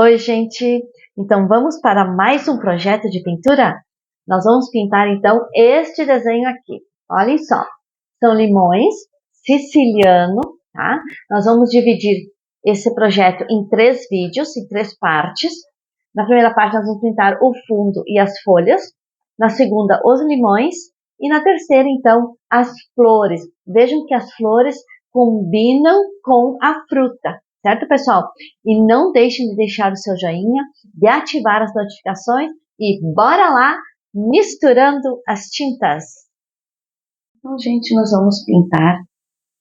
Oi, gente! Então, vamos para mais um projeto de pintura? Nós vamos pintar, então, este desenho aqui. Olhem só, são limões siciliano, tá? Nós vamos dividir esse projeto em 3 vídeos, em 3 partes. Na primeira parte, nós vamos pintar o fundo e as folhas. Na segunda, os limões. E na terceira, então, as flores. Vejam que as flores combinam com a fruta. Certo, pessoal? E não deixem de deixar o seu joinha, de ativar as notificações e bora lá misturando as tintas. Então, gente, nós vamos pintar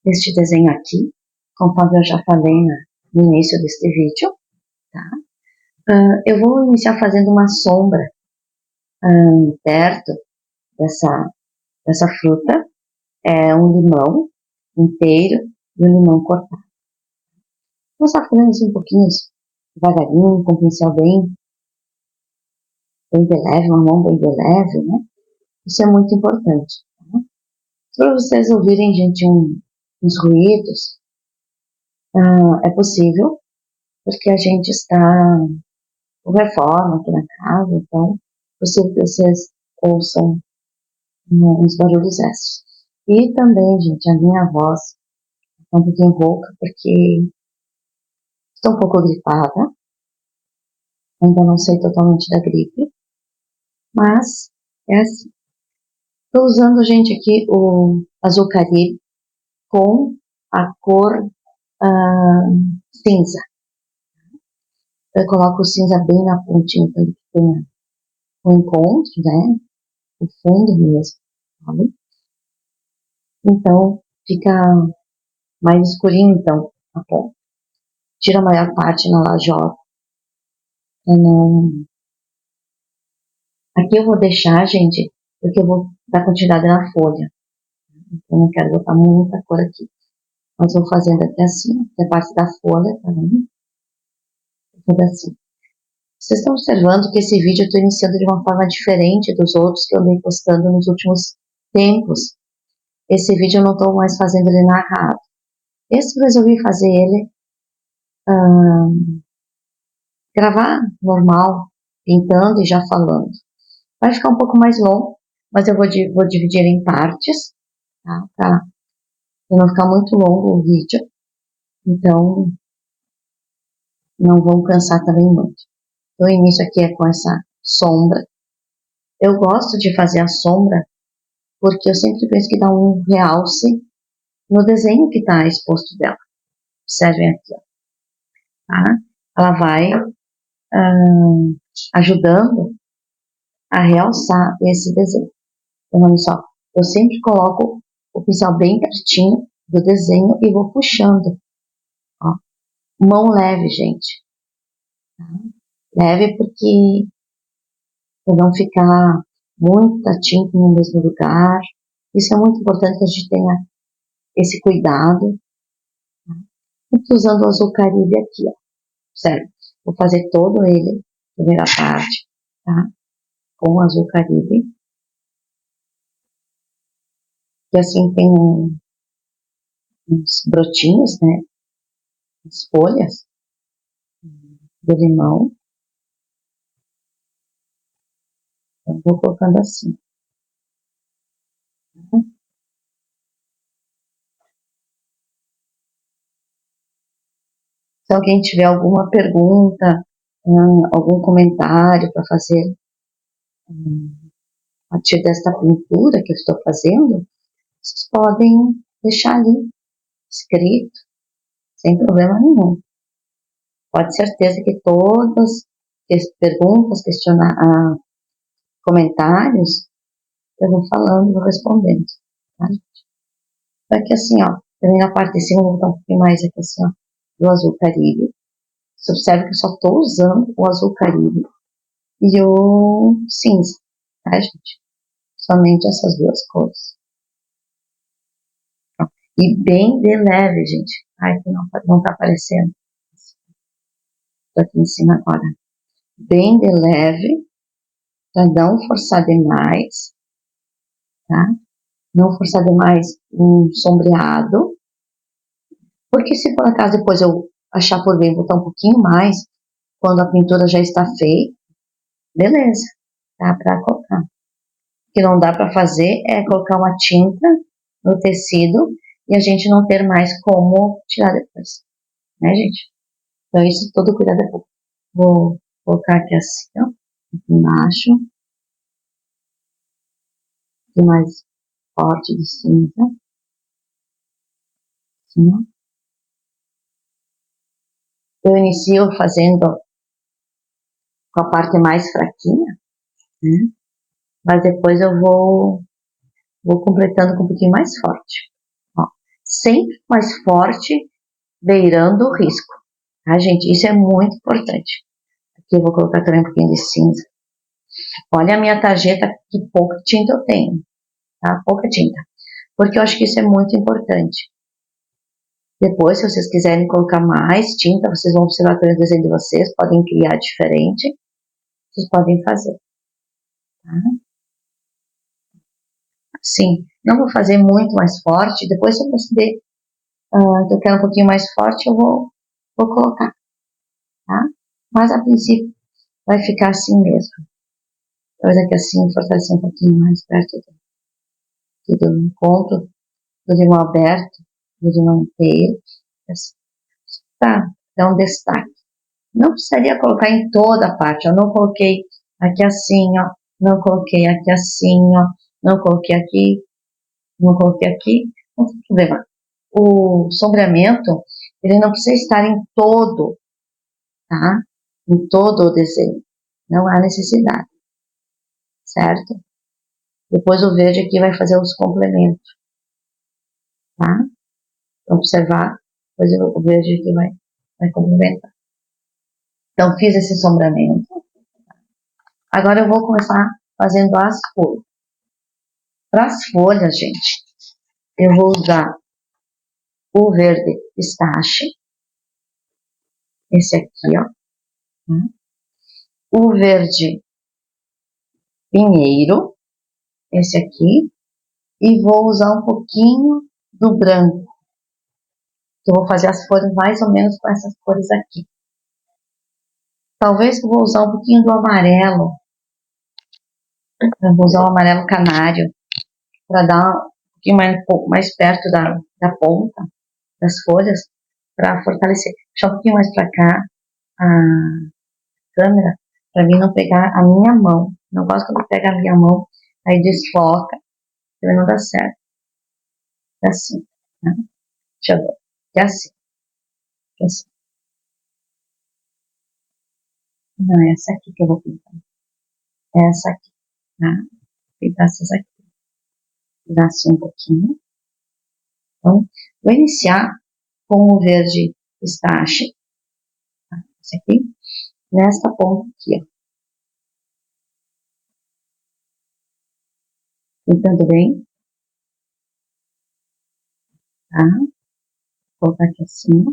este desenho aqui, conforme eu já falei no início deste vídeo, tá? Eu vou iniciar fazendo uma sombra perto dessa fruta, um limão inteiro e um limão cortado. Vou estar fazendo assim um pouquinho devagarinho, com o pincel bem de leve, uma mão bem de leve, né? Isso é muito importante. Tá? Para vocês ouvirem, gente, uns ruídos, é possível, porque a gente está com reforma aqui na casa, então é possível que vocês ouçam uns barulhos extras. E também, gente, a minha voz está um pouquinho rouca, porque estou um pouco gripada, ainda não sei totalmente da gripe, mas é assim. Estou usando, gente, aqui o azul Caribe com a cor cinza. Eu coloco o cinza bem na pontinha, para que tenha o encontro, né? O fundo mesmo, sabe? Então, fica mais escurinho, então, a ponta. Tira a maior parte na lajota. Aqui eu vou deixar, gente, porque eu vou dar quantidade na folha. Eu não quero botar muita cor aqui. Mas vou fazendo aqui assim, que é parte da folha, tá vendo? Tudo assim. Vocês estão observando que esse vídeo eu estou iniciando de uma forma diferente dos outros que eu andei postando nos últimos tempos. Esse vídeo eu não estou mais fazendo ele narrado. Esse eu resolvi fazer ele gravar normal, pintando e já falando. Vai ficar um pouco mais longo, mas eu vou dividir em partes, tá? Para não ficar muito longo o vídeo. Então, não vão cansar também muito. Então, o início aqui é com essa sombra. Eu gosto de fazer a sombra porque eu sempre penso que dá um realce no desenho que está exposto dela. Observem aqui, ó, tá? Ela vai ajudando a realçar esse desenho. Então, olha só, eu sempre coloco o pincel bem pertinho do desenho e vou puxando. Ó. Mão leve, gente. Tá? Leve porque para não ficar muita tinta no mesmo lugar. Isso é muito importante que a gente tenha esse cuidado. Tá? Estou usando o azul Caribe aqui, ó. Certo? Vou fazer todo ele, primeira parte, tá? Com o azul Caribe. E assim tem uns brotinhos, né? As folhas do limão. Eu vou colocando assim. Tá? Se alguém tiver alguma pergunta, algum comentário para fazer a partir desta pintura que eu estou fazendo, vocês podem deixar ali escrito, sem problema nenhum. Pode ter certeza que todas as perguntas, comentários, eu vou falando, vou respondendo. Tá? Aqui assim, ó, também na parte de cima, vou botar um pouquinho mais aqui assim, ó, do azul Caribe. Você observa que eu só estou usando o azul Caribe e o cinza, tá, gente? Somente essas duas cores. E bem de leve, gente. Ai, que não tá aparecendo. Tô aqui em cima agora. Bem de leve, para não forçar demais, tá? Não forçar demais um sombreado. Porque se por acaso depois eu achar por bem botar um pouquinho mais, quando a pintura já está feita, beleza, dá para colocar. O que não dá para fazer é colocar uma tinta no tecido e a gente não ter mais como tirar depois, né, gente? Então, isso todo cuidado é pouco. Vou colocar aqui assim, ó, aqui embaixo, aqui mais forte de cinza, assim, ó. Eu inicio fazendo com a parte mais fraquinha, né? Mas depois eu vou completando com um pouquinho mais forte. Ó, sempre mais forte, beirando o risco. Tá, gente? Isso é muito importante. Aqui eu vou colocar também um pouquinho de cinza. Olha a minha tarjeta, que pouca tinta eu tenho. Tá? Pouca tinta. Porque eu acho que isso é muito importante. Depois, se vocês quiserem colocar mais tinta, vocês vão observar o desenho de vocês, podem criar diferente. Vocês podem fazer. Tá? Sim, não vou fazer muito mais forte. Depois, se eu perceber que eu quero um pouquinho mais forte, eu vou colocar. Tá? Mas, a princípio, vai ficar assim mesmo. Talvez aqui assim, fortalecer um pouquinho mais perto do encontro, do limão aberto, do limão inteiro. Tá, dá um destaque. Não precisaria colocar em toda a parte. Eu não coloquei aqui assim, ó. Não coloquei aqui assim, ó. Não coloquei aqui. Não coloquei aqui. Não tem problema. O sombreamento, ele não precisa estar em todo, tá? Em todo o desenho. Não há necessidade. Certo? Depois o verde aqui vai fazer os complementos. Tá? Então, observar. Depois o verde aqui vai complementar. Então, fiz esse sombreamento. Agora eu vou começar fazendo as folhas. Para as folhas, gente, eu vou usar o verde pistache, esse aqui, ó, o verde pinheiro, esse aqui, e vou usar um pouquinho do branco. Eu vou fazer as folhas mais ou menos com essas cores aqui. Talvez eu vou usar um pouquinho do amarelo. Eu vou usar o amarelo canário para dar um pouquinho mais perto da ponta das folhas, para fortalecer. Deixa um pouquinho mais para cá a câmera, para mim não pegar a minha mão. Não gosto quando pega a minha mão, aí desfoca, também não dá certo. É assim, né? Deixa eu ver. É assim. É assim. Não, é essa aqui que eu vou pintar. É essa aqui, tá? Vou pintar essas aqui. Dá assim um pouquinho. Então, vou iniciar com o verde pistache, tá? Esse aqui, nesta ponta aqui, ó. Pintando bem, tá? Vou colocar aqui assim, ó.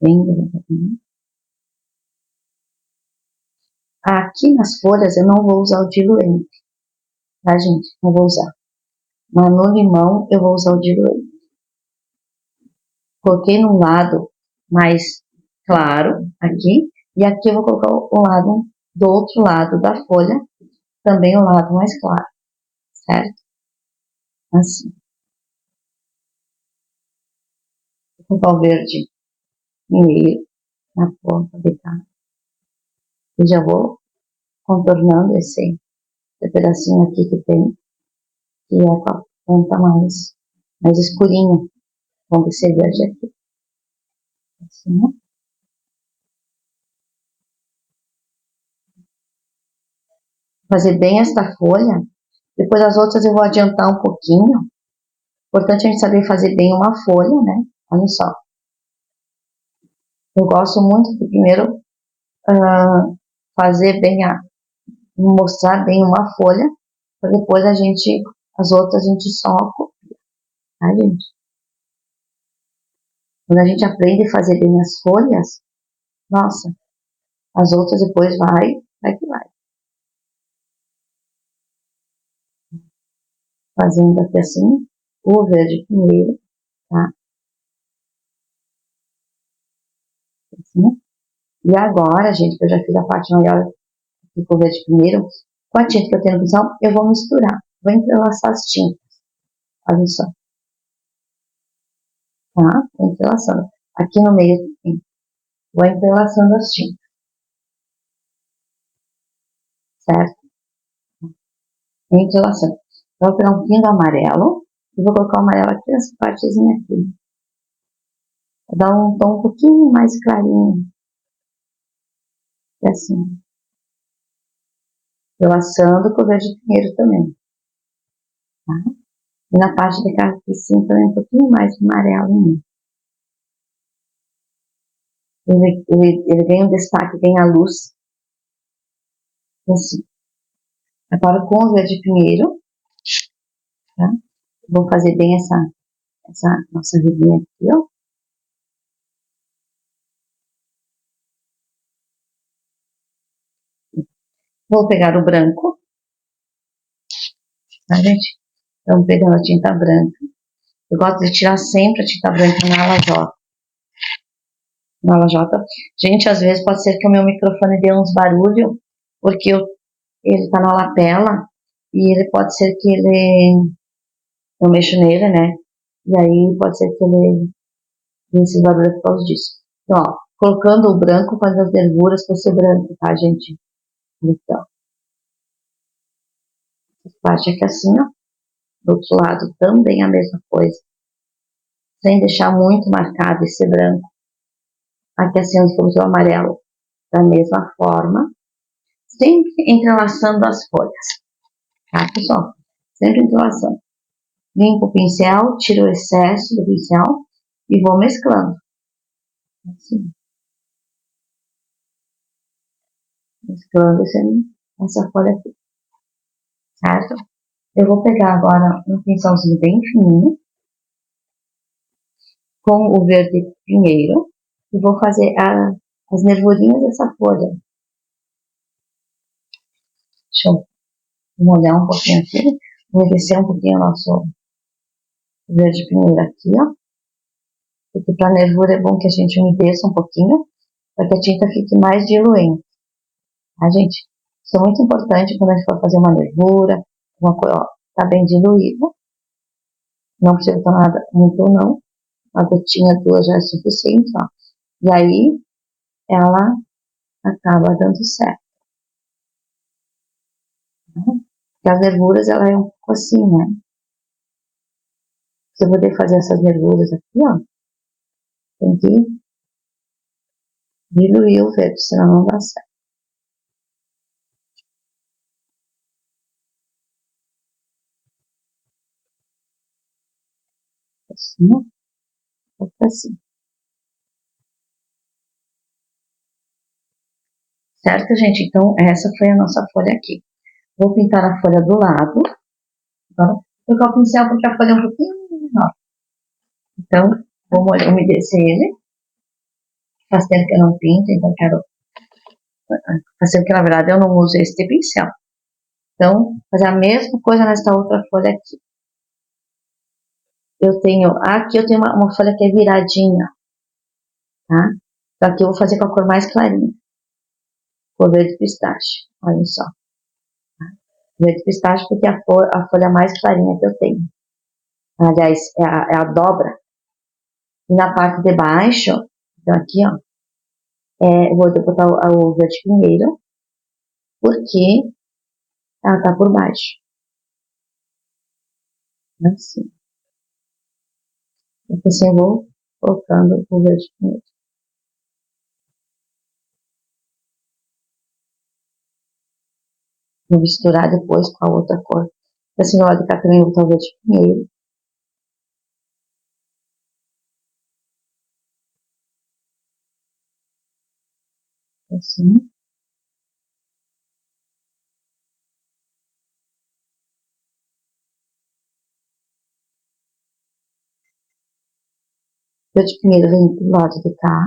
Bem devagarinho. Aqui nas folhas eu não vou usar o diluente, tá, gente? Não vou usar. Mas no limão eu vou usar o diluente. Coloquei num lado mais claro aqui, e aqui eu vou colocar o lado do outro lado da folha, também o lado mais claro, certo? Assim. Vou colocar o verde meio na ponta de cá. E já vou contornando esse pedacinho aqui que tem, que é com a ponta mais escurinha. Vamos ser verde aqui. Assim, ó. Fazer bem esta folha. Depois as outras eu vou adiantar um pouquinho. Importante a gente saber fazer bem uma folha, né? Olha só. Eu gosto muito de primeiro fazer bem mostrar bem uma folha, para depois as outras a gente só copia, tá, gente? Quando a gente aprende a fazer bem as folhas, nossa, as outras depois vai que vai. Fazendo aqui assim, o verde primeiro, tá? Assim. E agora, gente, que eu já fiz a parte maior do verde primeiro, com a tinta que eu tenho no pincel, eu vou misturar. Vou entrelaçar as tintas. Olha só, tá? Vou entrelaçando. Aqui no meio, vou entrelaçando as tintas, certo? Entrelaçando. Então, eu vou pegar um pouquinho do amarelo e vou colocar o amarelo aqui nessa partezinha aqui. Vou dar um tom um pouquinho mais clarinho. E assim. Entrelaçando com o verde pinheiro também. Tá? E na parte de cá aqui sim também um pouquinho mais de amarelo. Ele ganha um destaque, ganha a luz. Assim. Agora com o verde pinheiro, tá? Vou fazer bem essa nossa ribinha aqui, ó. Vou pegar o branco, tá, gente? Então, pegando a tinta branca. Eu gosto de tirar sempre a tinta branca na lajota. Na lajota. Gente, às vezes pode ser que o meu microfone dê uns barulhos, porque ele tá na lapela, e ele pode ser que eu mexo nele, né? E aí pode ser que ele dê esses barulhos por causa disso. Então, ó, colocando o branco, faz as nervuras para ser branco, tá, gente? Então, essa parte aqui assim, ó. Do outro lado também a mesma coisa. Sem deixar muito marcado esse branco. Aqui assim, onde eu uso o amarelo. Da mesma forma. Sempre entrelaçando as folhas. Tá, pessoal? Sempre entrelaçando. Limpo o pincel, tiro o excesso do pincel e vou mesclando. Assim. Mesclando essa folha aqui. Certo? Eu vou pegar agora um pincelzinho bem fininho. Com o verde pinheiro. E vou fazer as nervurinhas dessa folha. Deixa eu molhar um pouquinho aqui. Umedecer um pouquinho o nosso verde pinheiro aqui, ó. Porque para nervura é bom que a gente umedeça um pouquinho, para que a tinta fique mais diluente. Tá, gente? Isso é muito importante quando a gente for fazer uma nervura, uma coisa, ó, tá bem diluída. Não precisa estar nada muito ou não. Uma gotinha, duas já é suficiente, ó. E aí, ela acaba dando certo. Porque as nervuras, ela é um pouco assim, né? Se eu poder fazer essas nervuras aqui, ó, tem que diluir o verde, senão não dá certo. Assim, ó. Assim. Certo, gente? Então, essa foi a nossa folha aqui. Vou pintar a folha do lado. Agora, vou pegar o pincel porque a folha é um pouquinho menor. Então, vou umedecer ele. Faz tempo que eu não pinto, então quero... Faz tempo que, na verdade, eu não uso este pincel. Então, fazer a mesma coisa nesta outra folha aqui. Aqui eu tenho uma folha que é viradinha, tá? Então, aqui eu vou fazer com a cor mais clarinha. Cor verde pistache, olha só. Verde pistache porque é a folha mais clarinha que eu tenho. Aliás, é a dobra. E na parte de baixo, então aqui, ó, eu vou botar o verde pinheiro, porque ela tá por baixo. Assim. Então, assim eu vou colocando o verde pinheiro. Vou misturar depois com a outra cor. Assim, na hora de cá também vou botar o verde pinheiro. Assim. O verde pinheiro vem do lado de cá.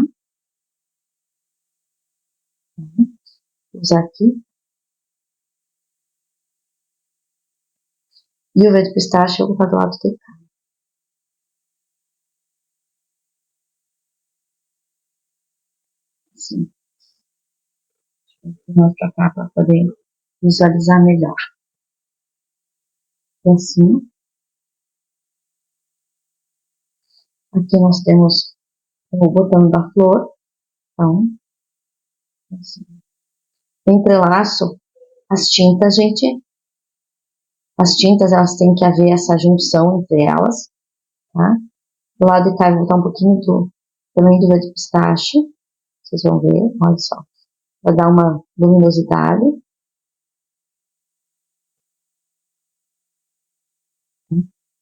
Vou usar aqui. E o verde pistache eu vou botar do lado de cá. Assim, mais pra cá para poder visualizar melhor. E assim, aqui nós temos o botão da flor. Então, assim, entrelaço as tintas, gente. As tintas, elas têm que haver essa junção entre elas, tá? Do lado de cá, eu vou botar um pouquinho também do verde pistache. Vocês vão ver, olha só. Vai dar uma luminosidade.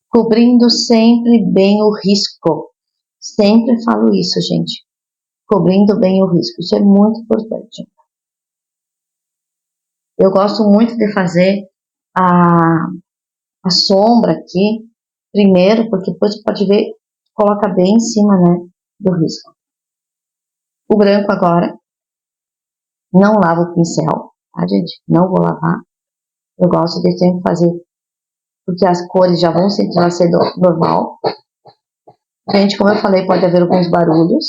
Cobrindo sempre bem o risco. Sempre falo isso, gente. Cobrindo bem o risco. Isso é muito importante. Eu gosto muito de fazer a sombra aqui primeiro, porque depois você pode ver, coloca bem em cima, né, do risco. O branco agora, não lavo o pincel, tá, gente? Não vou lavar. Eu gosto de sempre fazer, porque as cores já vão ser normal. Gente, como eu falei, pode haver alguns barulhos,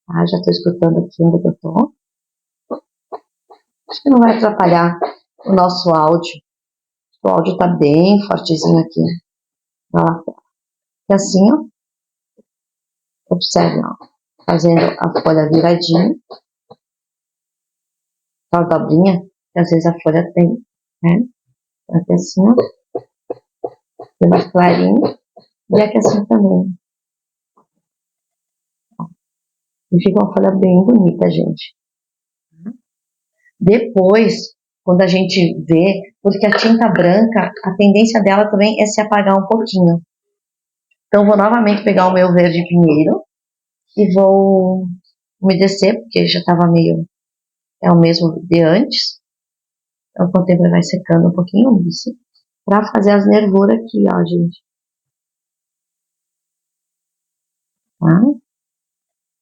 tá? Já tô escutando aqui onde eu tô. Acho que não vai atrapalhar o nosso áudio. O áudio tá bem fortezinho aqui na lateral. E assim, ó, observe, ó, fazendo a folha viradinha, a dobrinha, que às vezes a folha tem, né? Aqui assim, ó, mais clarinho, e aqui assim também. E fica uma folha bem bonita, gente. Depois, quando a gente vê, porque a tinta branca, a tendência dela também é se apagar um pouquinho. Então, vou novamente pegar o meu verde pinheiro e vou umedecer, porque já estava meio, é o mesmo de antes. Então, com o tempo ele vai secando um pouquinho, assim, para fazer as nervuras aqui, ó, gente. Tá? Um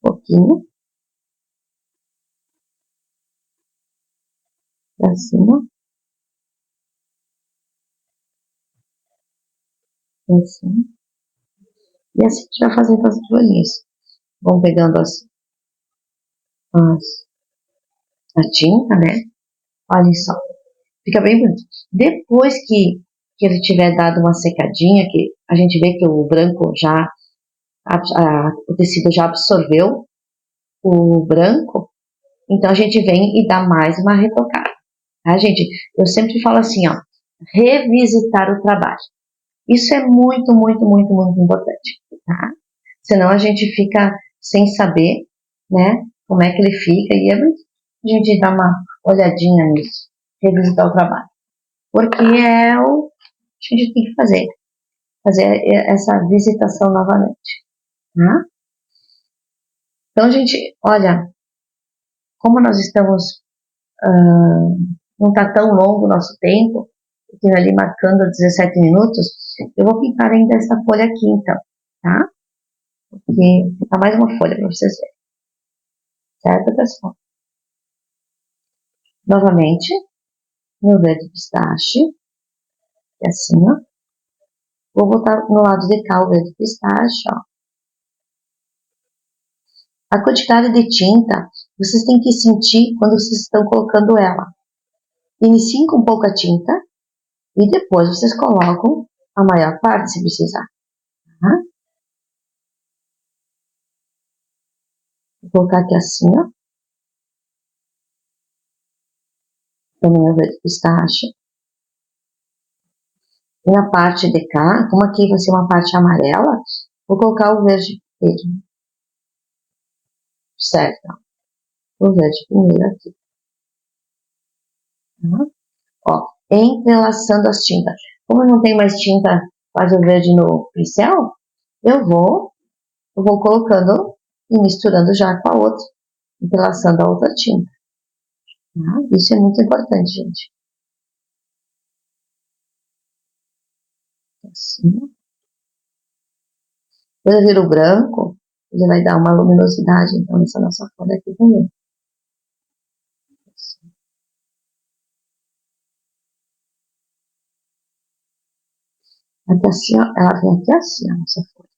pouquinho. Pra cima. Assim. E assim a gente vai fazendo as folhinhas. Vão pegando a tinta, né? Olha só. Fica bem bonito. Depois que ele tiver dado uma secadinha, que a gente vê que o branco já, o tecido já absorveu o branco, então a gente vem e dá mais uma retocada. Tá, gente? Eu sempre falo assim, ó, revisitar o trabalho. Isso é muito, muito, muito, muito importante, tá? Senão a gente fica sem saber, né, como é que ele fica e a gente dá uma olhadinha nisso, revisitar o trabalho. Porque é o que a gente tem que fazer essa visitação novamente, tá? Então, gente, olha, como nós estamos, não está tão longo o nosso tempo, eu tenho ali marcando 17 minutos, eu vou pintar ainda essa folha aqui, então, tá? Porque fica mais uma folha para vocês verem, certo, pessoal? Novamente, meu verde pistache, e assim, ó. Vou botar no lado de cá o verde pistache, ó. A quantidade de tinta, vocês têm que sentir quando vocês estão colocando ela. Iniciem com pouca tinta e depois vocês colocam a maior parte, se precisar. Tá? Vou colocar aqui assim, ó. Também o verde pistache. E na parte de cá, como aqui vai ser uma parte amarela, vou colocar o verde mesmo. Certo? O verde primeiro aqui. Tá? Ó, entrelaçando as tintas. Como eu não tenho mais tinta quase verde no pincel, eu vou colocando e misturando já com a outra, entrelaçando a outra tinta. Tá? Isso é muito importante, gente. Assim. Quando ele vira o branco, ele vai dar uma luminosidade, então, nessa nossa folha aqui também. Assim. Aqui assim, ó, ela vem aqui assim, a nossa folha.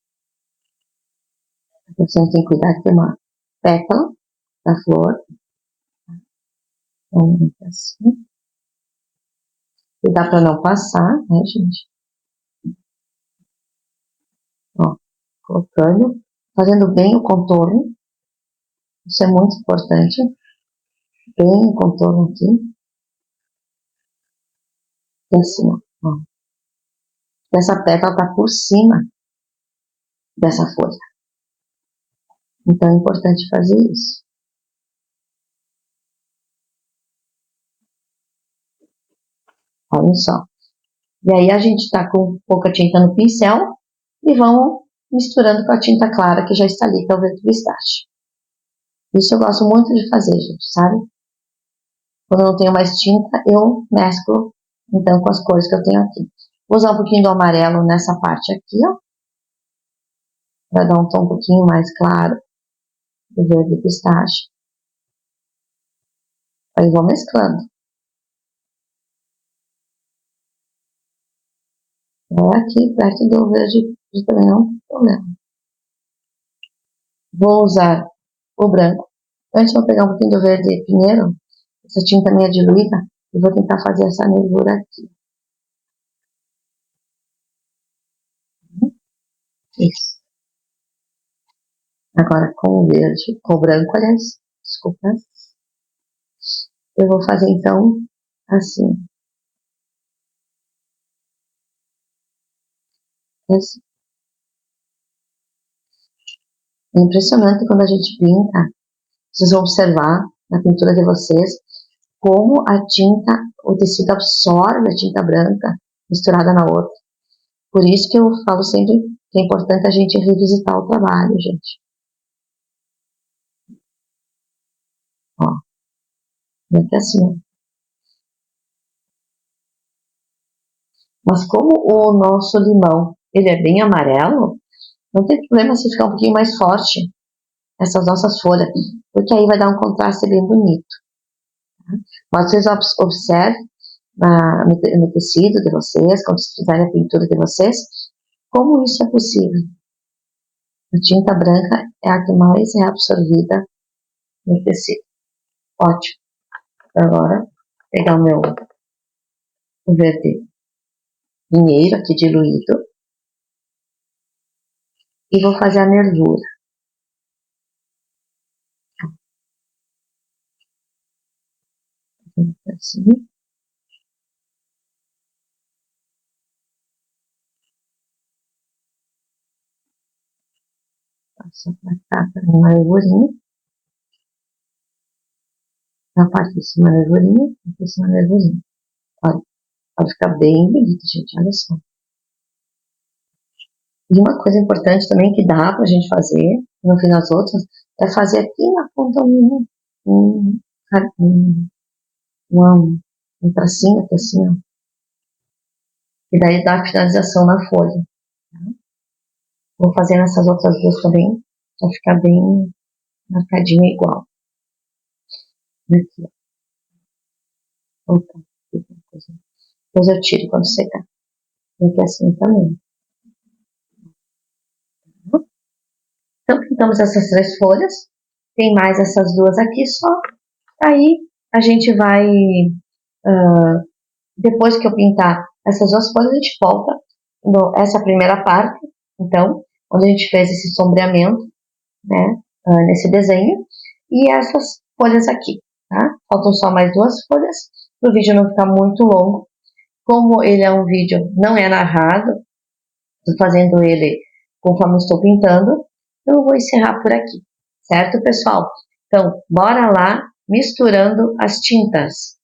Aqui você tem que cuidar que tem uma pétala, da flor. Assim. E dá para não passar, né, gente? Ó, colocando, fazendo bem o contorno. Isso é muito importante. Bem o contorno aqui. E assim, ó. Essa pétala tá por cima dessa folha. Então é importante fazer isso. Olha só. E aí a gente tá com pouca tinta no pincel e vamos misturando com a tinta clara que já está ali, que é o verde pistache. Isso eu gosto muito de fazer, gente, sabe? Quando eu não tenho mais tinta, eu mesclo, então, com as cores que eu tenho aqui. Vou usar um pouquinho do amarelo nessa parte aqui, ó. Vai dar um tom um pouquinho mais claro do verde pistache. Aí vou mesclando. Aqui, perto do verde, também não tem problema. Vou usar o branco. Antes eu vou pegar um pouquinho do verde pinheiro, essa tinta minha diluída, e vou tentar fazer essa nervura aqui. Isso. Agora com o verde, com o branco, aliás, desculpa. Eu vou fazer então assim. Assim. É impressionante quando a gente pinta. Vocês vão observar na pintura de vocês como a tinta, o tecido absorve a tinta branca misturada na outra. Por isso que eu falo sempre que é importante a gente revisitar o trabalho, gente. Ó, é assim. Mas como o nosso limão, ele é bem amarelo, não tem problema se ficar um pouquinho mais forte essas nossas folhas, porque aí vai dar um contraste bem bonito. Tá? Mas vocês observem no tecido de vocês, quando vocês fizerem a pintura de vocês, como isso é possível. A tinta branca é a que mais é absorvida no tecido. Ótimo. Agora, vou pegar o meu verde pinheiro aqui diluído e vou fazer a nervura. Assim. Passo pra cá, para uma nervurinha. Na parte de cima, nervurinha. Na parte de cima, nervurinha. Olha, pode ficar bem bonito, gente. Olha só. E uma coisa importante também que dá pra gente fazer, no fim das outras, é fazer aqui na ponta um tracinho aqui assim, ó. E daí dá a finalização na folha. Tá? Vou fazer nessas outras duas também, pra ficar bem marcadinha igual. Aqui, ó. Opa, depois eu tiro quando secar. E aqui assim também. Então, pintamos essas 3 folhas. Tem mais essas duas aqui só. Aí, a gente vai... depois que eu pintar essas 2 folhas, a gente volta essa primeira parte. Então, onde a gente fez esse sombreamento, né? Nesse desenho. E essas folhas aqui, tá? Faltam só mais 2 folhas. Para o vídeo não ficar muito longo. Como ele é um vídeo, não é narrado. Estou fazendo ele conforme estou pintando. Eu vou encerrar por aqui, certo, pessoal? Então, bora lá misturando as tintas.